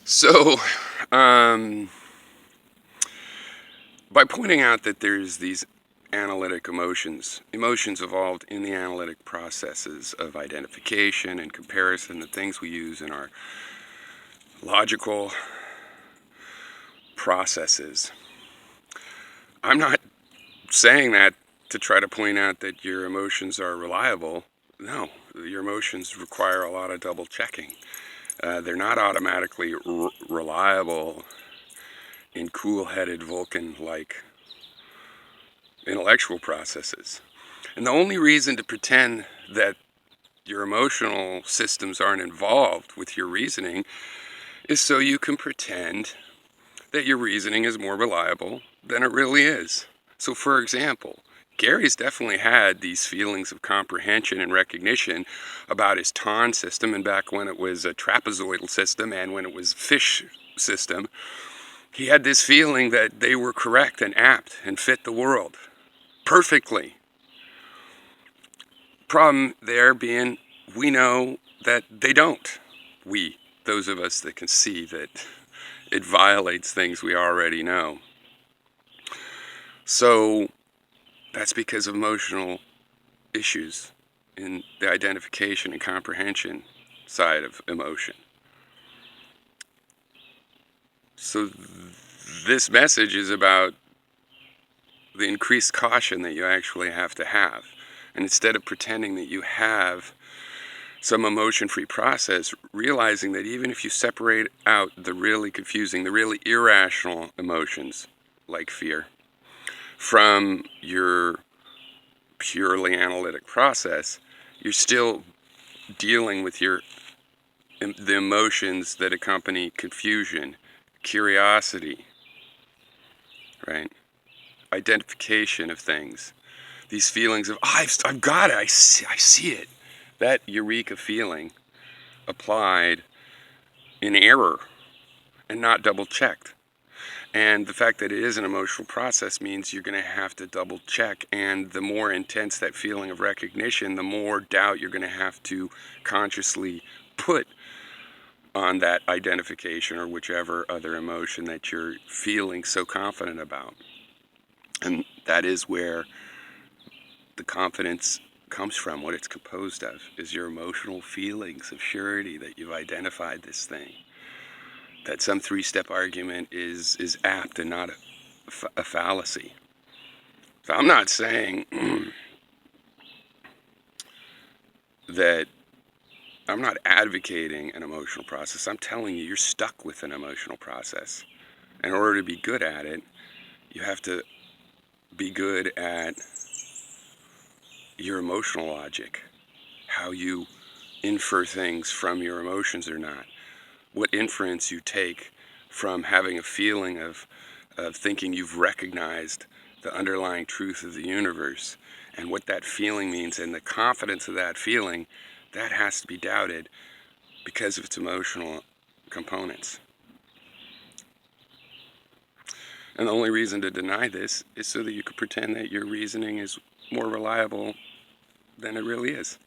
So, um, by pointing out that there's these analytic emotions evolved in the analytic processes of identification and comparison, the things we use in our logical processes. I'm not saying that to try to point out that your emotions are reliable. No, your emotions require a lot of double checking. They're not automatically reliable in cool-headed Vulcan-like intellectual processes. And the only reason to pretend that your emotional systems aren't involved with your reasoning is so you can pretend that your reasoning is more reliable than it really is. So, for example, Gary's definitely had these feelings of comprehension and recognition about his ton system, and back when it was a trapezoidal system and when it was fish system, he had this feeling that they were correct and apt and fit the world perfectly. Problem there being, we know that they don't. We, those of us that can see that it violates things we already know. So that's because of emotional issues in the identification and comprehension side of emotion. So this message is about the increased caution that you actually have to have. And instead of pretending that you have some emotion-free process, realizing that even if you separate out the really confusing, the really irrational emotions, like fear, from your purely analytic process, you're still dealing with the emotions that accompany confusion, curiosity, right? Identification of things. These feelings of, oh, I've got it, I see it. That eureka feeling applied in error and not double checked. And the fact that it is an emotional process means you're going to have to double check. And the more intense that feeling of recognition, the more doubt you're going to have to consciously put on that identification or whichever other emotion that you're feeling so confident about. And that is where the confidence comes from. What it's composed of is your emotional feelings of surety that you've identified this thing. That some three-step argument is apt and not a fallacy. So I'm not saying that I'm not advocating an emotional process. I'm telling you, you're stuck with an emotional process. In order to be good at it, you have to be good at your emotional logic, how you infer things from your emotions or not, what inference you take from having a feeling of thinking you've recognized the underlying truth of the universe, and what that feeling means, and the confidence of that feeling, that has to be doubted because of its emotional components. And the only reason to deny this is so that you could pretend that your reasoning is more reliable than it really is.